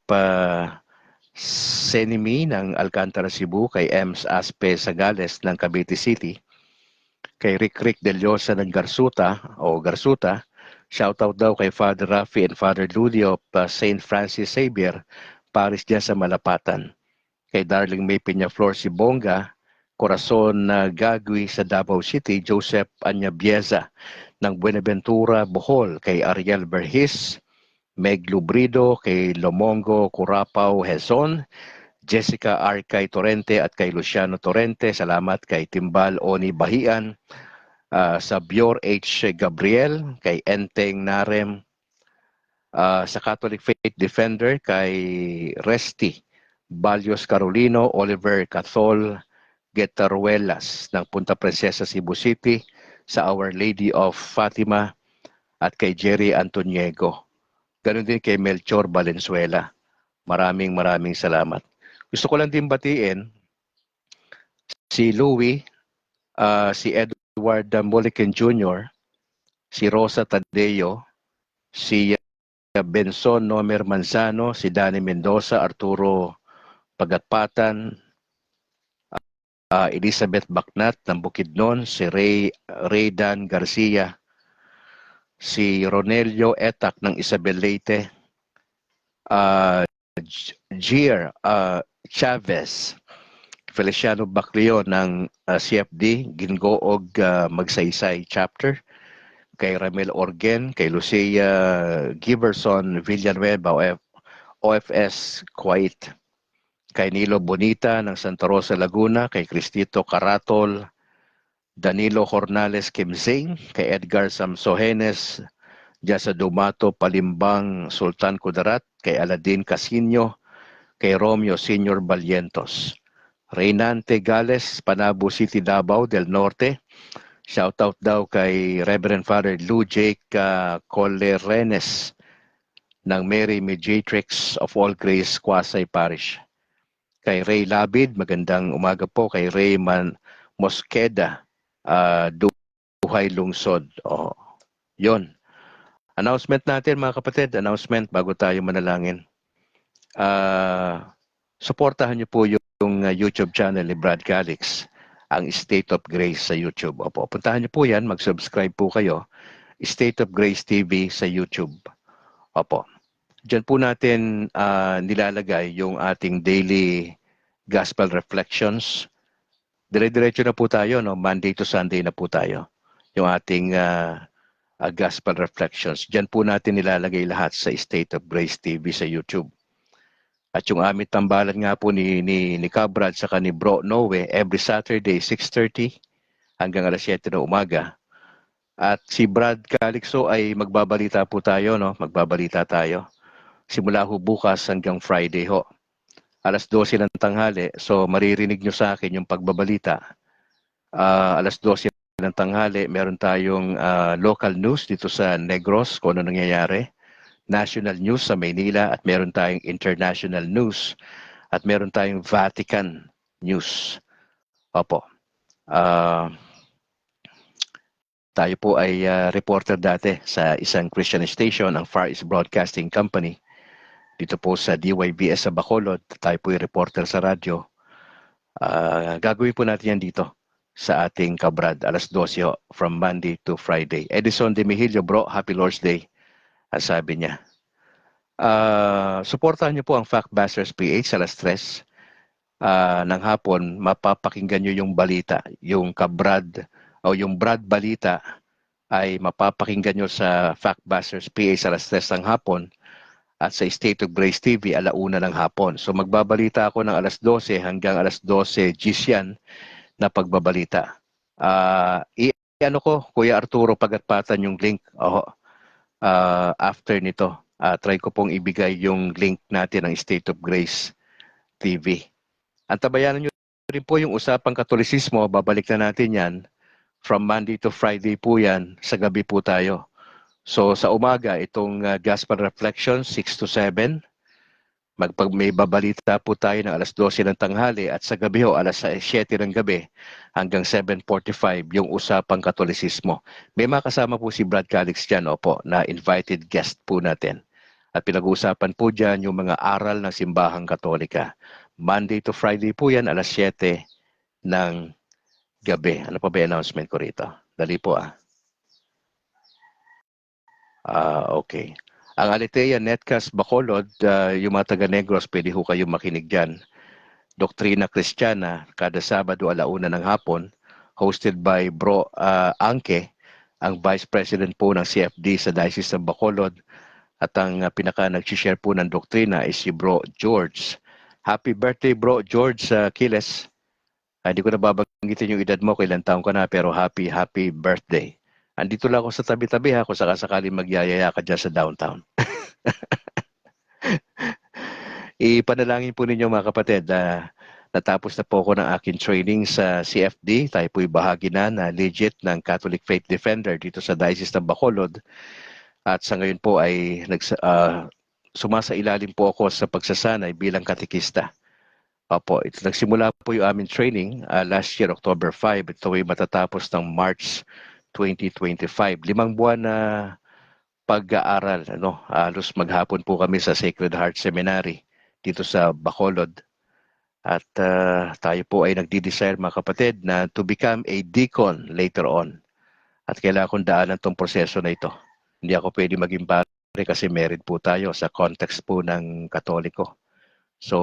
Senimi ng Alcantara, Cebu, kay Ems Aspe Sagales ng Cavite City, kay Rick Del Llosa ng Garsuta, shoutout daw kay Father Rafi and Father Ludi of St. Francis Xavier, Paris dyan sa Malapatan, kay Darling May Peñaflor Sibonga, Corazon Gagui sa Davao City, Joseph Anyabieza ng Buenaventura, Bohol, kay Ariel Berhis, Meg Lubrido, kay Lomongo Curapao, Hezon, Jessica Arcay Torrente at kay Luciano Torrente. Salamat kay Timbal Oni Bahian, sa Bior H. Gabriel, kay Enteng Narem, sa Catholic Faith Defender, kay Resti Balios Carolino, Oliver Cathol Getaruelas ng Punta Princesa, Cebu City, sa Our Lady of Fatima at kay Jerry Antoniego. Ganon din kay Melchor Valenzuela. Maraming salamat. Gusto ko lang din batiin si Louie, si Edward Moliken Jr., si Rosa Tadeo, si Benson Nomer Manzano, si Danny Mendoza, Arturo Pagatpatan, Elizabeth Bacnat ng Bukidnon, si Ray Dan Garcia, si Ronelio Etak ng Isabel Leyte, Gier Chavez, Feliciano Baclio ng CFD, Gingoog Magsaysay Chapter, kay Ramel Orgen, kay Lucia Giverson Villanueva, OFS Kuwait, kay Nilo Bonita ng Santa Rosa, Laguna, kay Cristito Caratol, Danilo Hornales Kimsing, kay Edgar Samsohenes, Jasa Dumato, Palimbang, Sultan Kudarat, kay Aladin Casino, kay Romeo Senior Balientos, Reynante Gales, Panabo City, Davao del Norte. Shoutout daw kay Reverend Father Lou Jake Colerenes ng Mary Mediatrix of All Grace, Quasay Parish. Kay Ray Labid, magandang umaga po. Kay Rayman Mosqueda, Duhay Lungsod. Yon. Announcement natin mga kapatid, announcement bago tayo manalangin. Suportahan niyo po yung YouTube channel ni Brad Calix, ang State of Grace sa YouTube. Opo, puntahan niyo po yan, mag-subscribe po kayo. State of Grace TV sa YouTube. Opo. Diyan po natin nilalagay yung ating daily gospel reflections. Dire-diretso na po tayo, no? Monday to Sunday na po tayo. Yung ating gospel reflections. Diyan po natin nilalagay lahat sa State of Grace TV sa YouTube. At yung aming tambalan nga po ni Cabrad sa ni Bro Noe every Saturday 6:30 hanggang alas 7 ng umaga. At si Brad Calixo ay magbabalita po tayo, no? Magbabalita tayo. Simula ho bukas hanggang Friday ho. Alas 12 ng tanghali. So maririnig nyo sa akin yung pagbabalita. Alas 12 ng tanghali, meron tayong local news dito sa Negros kung ano nangyayari. National news sa Maynila at meron tayong international news at meron tayong Vatican news. Opo. Tayo po ay reporter dati sa isang Christian station, ang Far East Broadcasting Company. Dito po sa DYBS sa Bacolod, tayo po ay reporter sa radyo. Gagawin po natin yan dito sa ating kabrad, alas 12 from Monday to Friday. Edison de Mejillo, bro, Happy Lord's Day. Sabi niya. Suportahan niyo po ang Factbusters PH alas 3 ng hapon. Mapapakinggan niyo yung balita, yung kabrad o yung Brad Balita ay mapapakinggan nyo sa Factbusters PH alas 3 ng hapon at sa State of Grace TV alauna ng hapon. So magbabalita ako ng alas 12 hanggang alas 12 GSyan na pagbabalita. Ano ko, Kuya Arturo Pagatpatan yung link after nito. Try ko pong ibigay yung link natin ng State of Grace TV. Antabayanan nyo rin po yung usapang Katolisismo, babalik na natin yan. From Monday to Friday po yan, sa gabi po tayo. So sa umaga, itong Gospel Reflection, 6 to 7. May babalita po tayo ng alas 12 ng tanghali at sa gabi ho, alas 7 ng gabi hanggang 7:45 yung usapang Katolisismo. May makasama po si Brad Calix dyan, opo, na invited guest po natin. At pinag-uusapan po dyan yung mga aral ng Simbahang Katolika. Monday to Friday po yan, alas 7 ng gabi. Ano pa ba yung announcement ko rito? Dali po okay. Ang Aletheia Netcast Bacolod, yung mga taga-Negros, pwede ho kayo makinig dyan. Doktrina Kristiyana, kada Sabado alauna ng hapon, hosted by Bro Angke, ang Vice President po ng CFD sa Diocese ng Bacolod. At ang pinaka nag-share po ng doktrina is si Bro George. Happy birthday, Bro George Kiles. Hindi ko na babanggitin yung edad mo, kailan taong ka na, pero happy birthday. Andito lang ako sa tabi-tabi ha, kung sakasakali magyayaya ka dyan sa downtown. Ipanalangin po ninyo mga kapatid, natapos na po ako ng aking training sa CFD. Tayo po'y bahagi na legit ng Catholic Faith Defender dito sa Diocese ng Bacolod. At sa ngayon po ay sumasailalim po ako sa pagsasanay bilang katekista. Opo, nagsimula po yung aming training last year, October 5. Ito ay matatapos ng March 2025. 5 buwan na pag-aaral. Halos maghapon po kami sa Sacred Heart Seminary dito sa Bacolod. At tayo po ay nagdi-desire mga kapatid na to become a deacon later on. At kailangan kong daanan tong proseso na ito. Hindi ako pwede maging pare kasi married po tayo sa context po ng Katoliko. So,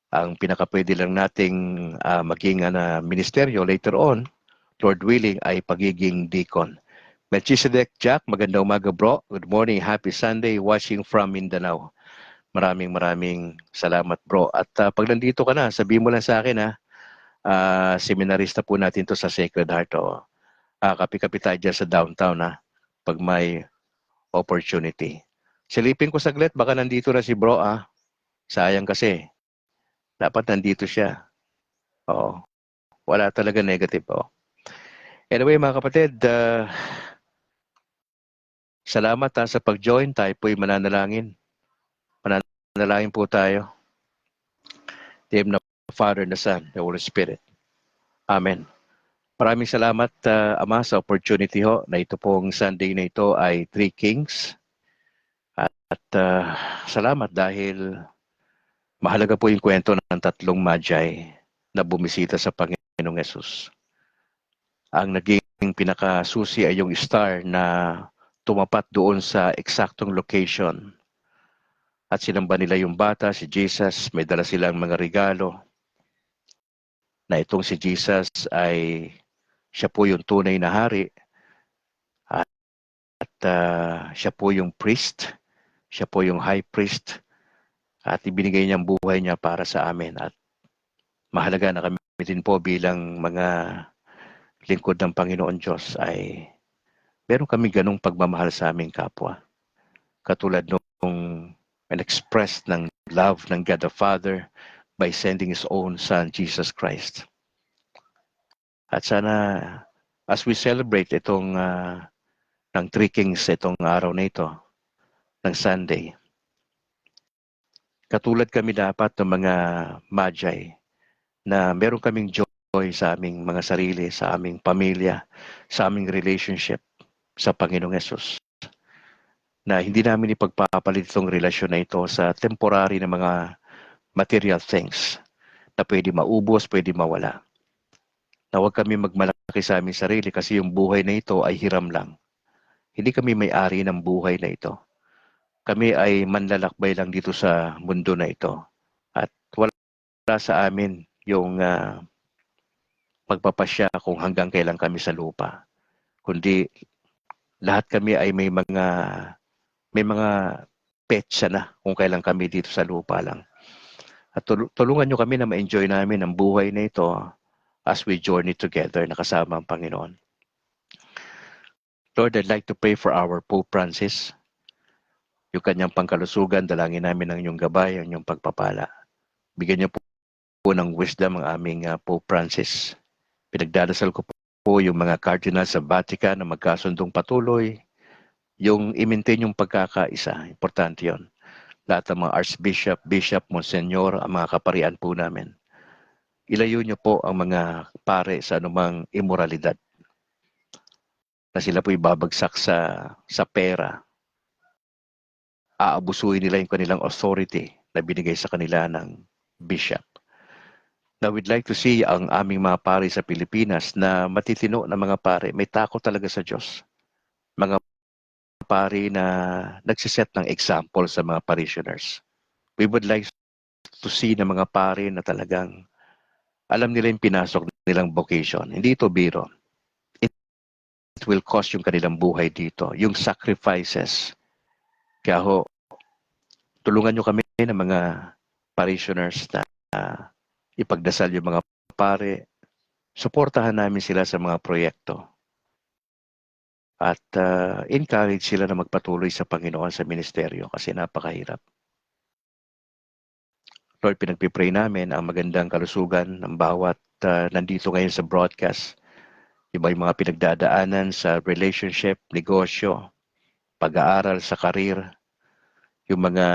ang pinakapwede lang nating maging ministeryo later on, Lord willing, ay pagiging deacon. Melchizedek Jack, magandang umaga bro. Good morning, happy Sunday, watching from Mindanao. Maraming salamat bro. At pag nandito ka na, sabihin mo lang sa akin seminarista po natin to sa Sacred Heart. Kapi-kapi tayo dyan sa downtown pag may opportunity. Silipin ko saglit, baka nandito na si bro Sayang kasi. Dapat nandito siya. Wala talaga negative. Anyway mga kapatid, salamat sa pag-join. Tayo po'y mananalangin. Mananalangin po tayo. The name of the Father, the Son, the Holy Spirit. Amen. Maraming salamat, Ama, sa opportunity ho na ito pong Sunday na ito ay Three Kings. At salamat dahil mahalaga po yung kwento ng tatlong Magi na bumisita sa Panginoong Yesus. Ang naging pinakasusi ay yung star na tumapat doon sa eksaktong location. At sinamba nila yung bata, si Jesus, may dala silang mga regalo. Na itong si Jesus ay siya po yung tunay na hari. At siya po yung priest, siya po yung high priest at ibinigay niyang buhay niya para sa amin. At mahalaga na kami din po bilang mga lingkod ng Panginoon Diyos ay meron kami ganong pagmamahal sa aming kapwa. Katulad nung express ng love ng God the Father by sending His own Son, Jesus Christ. At sana as we celebrate itong ng Three Kings itong araw na ito, ng Sunday, katulad kami dapat ng mga Magi na meron kaming joy sa aming mga sarili, sa aming pamilya, sa aming relationship sa Panginoong Yesus. Na hindi namin ipagpapalit itong relasyon na ito sa temporary na mga material things na pwede maubos, pwede mawala. Na huwag kami magmalaki sa aming sarili kasi yung buhay na ito ay hiram lang. Hindi kami may-ari ng buhay na ito. Kami ay manlalakbay lang dito sa mundo na ito. At wala sa amin yung magpapasya kung hanggang kailan kami sa lupa. Kundi lahat kami ay may mga petsa na kung kailan kami dito sa lupa lang. At tulungan nyo kami na ma-enjoy namin ang buhay na ito as we journey together na kasama ang Panginoon. Lord, I'd like to pray for our Pope Francis. Yung kanyang pangkalusugan, dalangin namin ang inyong gabay, ang inyong pagpapala. Bigyan niyo po ng wisdom ang aming Pope Francis. Pinagdadasal ko po yung mga cardinal sa Vatican na magkasundong patuloy, yung i-maintain yung pagkakaisa. Importante yon. Lahat ng mga archbishop, bishop, monsignor, ang mga kaparian po namin. Ilayo niyo po ang mga pare sa anumang immoralidad. Na sila po ibabagsak sa pera. Aabusuin nila yung kanilang authority na binigay sa kanila ng bishop. Now, we'd like to see ang aming mga pare sa Pilipinas na matitino na mga pare, may takot talaga sa Diyos. Mga pare na nagsiset ng example sa mga parishioners. We would like to see na mga pare na talagang alam nila yung pinasok nilang vocation. Hindi ito biro. It will cost yung kanilang buhay dito. Yung sacrifices. Kaya ho, tulungan nyo kami ng mga parishioners na ipagdasal yung mga pare. Suportahan namin sila sa mga proyekto. At encourage sila na magpatuloy sa Panginoon sa ministeryo kasi napakahirap. Lord, pinagpipray namin ang magandang kalusugan ng bawat nandito ngayon sa broadcast. Iba yung mga pinagdadaanan sa relationship, negosyo, pag-aaral sa karir, yung mga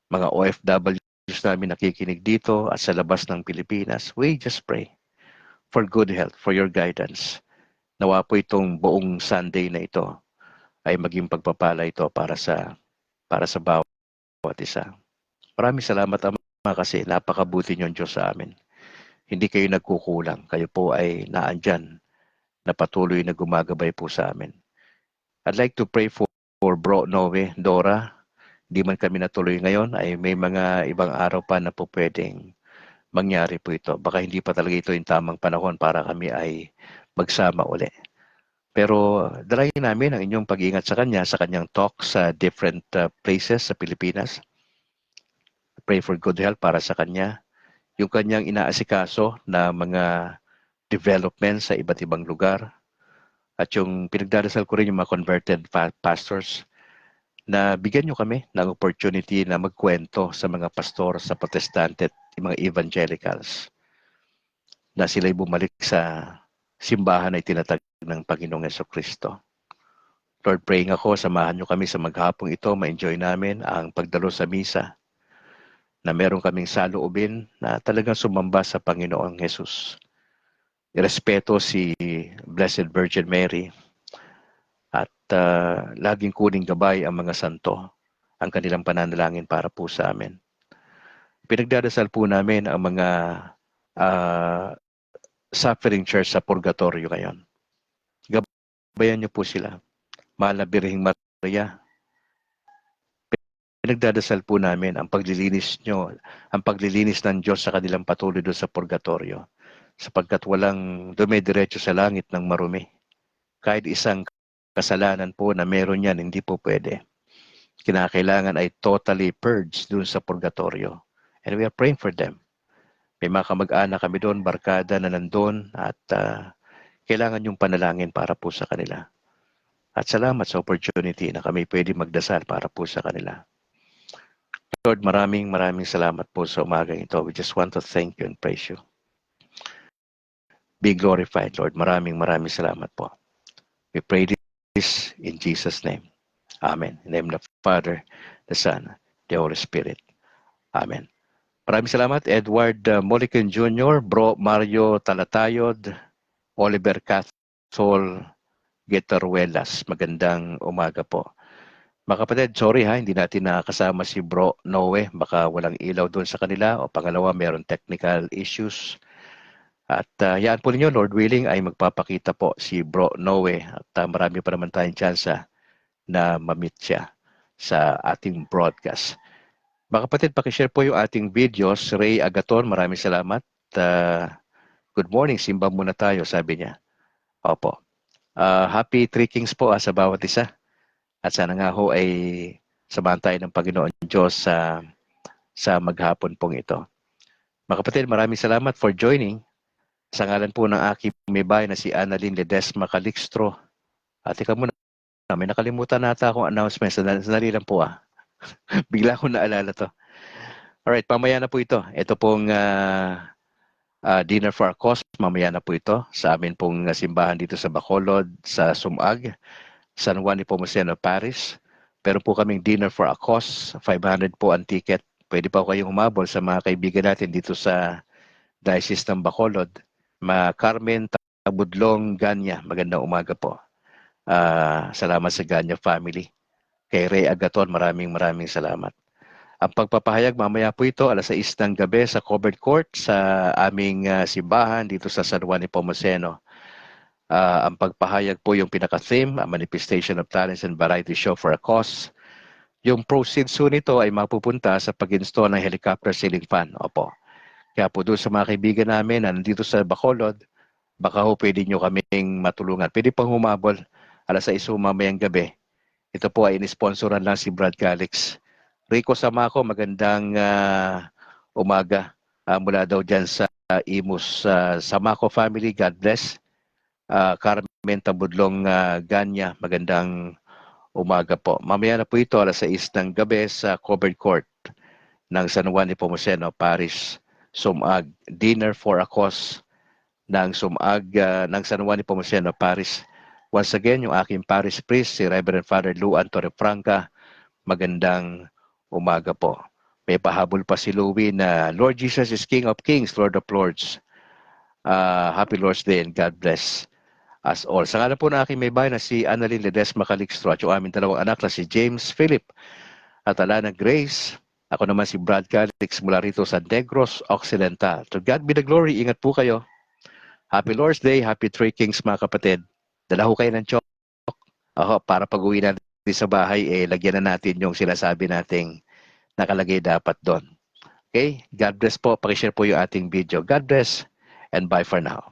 OFWs namin nakikinig dito at sa labas ng Pilipinas. We just pray for good health, for your guidance. Nawa po itong buong Sunday na ito ay maging pagpapala ito para sa bawat isa. Maraming salamat, Ama, kasi napakabuti niyong Diyos sa amin. Hindi kayo nagkukulang. Kayo po ay naandyan na patuloy na gumagabay po sa amin. I'd like to pray for Bro Noe, Dora. Di man kami natuloy ngayon, ay may mga ibang araw pa na po pwedeng mangyari po ito. Baka hindi pa talaga ito yung tamang panahon para kami ay magsama uli. Pero dalangin namin ang inyong pag-iingat sa kanya, sa kanyang talk sa different places sa Pilipinas. Pray for good health para sa kanya. Yung kanyang inaasikaso na mga development sa iba't ibang lugar. At yung pinagdarasal ko rin yung mga converted pastors na bigyan nyo kami ng opportunity na magkwento sa mga pastor sa protestante at mga evangelicals na sila'y bumalik sa simbahan na itinatag ng Panginoong Jesucristo. Lord, praying ako, samahan nyo kami sa maghapong ito, ma-enjoy namin ang pagdalo sa misa na meron kaming saloobin na talagang sumamba sa Panginoong Jesus. irespeto si Blessed Virgin Mary at laging kuning gabay ang mga santo, ang kanilang pananalangin para po sa amin. Pinagdadasal po namin ang mga uh, suffering church sa purgatorio ngayon. Gabayan niyo po sila. Mahal na Birheng Maria, pinagdadasal po namin ang paglilinis nyo, ang paglilinis ng Diyos sa kanilang patuloy doon sa purgatorio, sapagkat walang dumidiretso sa langit ng marumi. Kahit isang kasalanan po na meron yan, hindi po pwede. Kinakailangan ay totally purged doon sa purgatorio. And we are praying for them. May mga kamag-anak kami doon, barkada na nandun, at kailangan yung panalangin para po sa kanila. At salamat sa opportunity na kami pwede magdasal para po sa kanila. Lord, maraming salamat po sa umagang ito. We just want to thank you and praise you. Be glorified, Lord. Maraming salamat po. We pray this in Jesus' name. Amen. In the name of the Father, the Son, the Holy Spirit. Amen. Maraming salamat, Edward Molican Jr., Bro Mario Talatayod, Oliver Cathol Getaruelas. Magandang umaga po. Mga kapatid, sorry ha, hindi natin nakakasama si Bro Noe. Baka walang ilaw doon sa kanila. O pangalawa, mayroon technical issues. At yan po ninyo, Lord willing, ay magpapakita po si Bro Noe. At marami pa naman tayong tsansa na ma-meet siya sa ating broadcast. Mga kapatid, pakishare po yung ating videos. Ray Agaton, maraming salamat. Good morning, simba muna tayo, sabi niya. Opo. Happy Three Kings po sa bawat isa. At sana nga ho ay samahan tayo ng Panginoon Diyos sa maghapon pong ito. Mga kapatid, maraming salamat for joining. Sa ngalan po ng aking may bahay na si Annalyn Ledesma Calixtro. At ikaw muna, may nakalimutan nata akong announcement. Sandali lang po Bigla ko naalala to. Alright, mamaya na po ito. Ito pong dinner for a cause. Mamaya na po ito sa amin pong simbahan dito sa Bacolod, sa Sumag, San Juan Nepomuceno, Paris. Pero po kaming dinner for a cause. 500 po ang ticket. Pwede pa kayong humabol sa mga kaibigan natin dito sa Diocese ng Bacolod. Carmen Tabudlong Ganya. Magandang umaga po. Salamat sa Ganya family. Kay Ray Agaton, maraming salamat. Ang pagpapahayag mamaya po ito, 6:00 ng gabi sa covered court sa aming simbahan dito sa San Juan Nepomuceno. Ang pagpahayag po yung pinaka-theme, a manifestation of talents and variety show for a cause. Yung proceeds po nito ay mapupunta sa pag-install ng helicopter ceiling fan. Opo. Kaya po doon sa mga kaibigan namin na nandito sa Bacolod, baka ho pwede nyo kaming matulungan. Pwede pang humabol, 6:00 mamayang gabi. Ito po ay inisponsoran lang si Brad Calix. Rico Samaco, magandang umaga mula daw dyan sa Imus. Samaco family, God bless. Carmen Tabudlong Ganya, magandang umaga po. Mamaya na po ito, 6:00 ng gabi sa covered court ng San Juan Nepomuceno, Paris, Sumag. Dinner for a cause ng Sumag, ng San Juan Nepomuceno, Paris. Once again, yung aking parish priest, si Reverend Father Luan Torrefranca, magandang umaga po. May pahabol pa si Louie na Lord Jesus is King of Kings, Lord of Lords. Happy Lord's Day and God bless us all. Sa ngalan po na aking may bahay na si Annalyn Ledesma Calixtro at yung aming dalawang anak na si James Philip at Alana Grace. Ako naman si Brad Calix mula rito sa Negros Occidental. To God be the glory. Ingat po kayo. Happy Lord's Day, Happy Three Kings mga kapatid. Dala ho kayo ng chok. Para pag-uwi natin sa bahay, lagyan na natin yung sinasabi nating nakalagay dapat doon. Okay? God bless po. Pakishare po yung ating video. God bless and bye for now.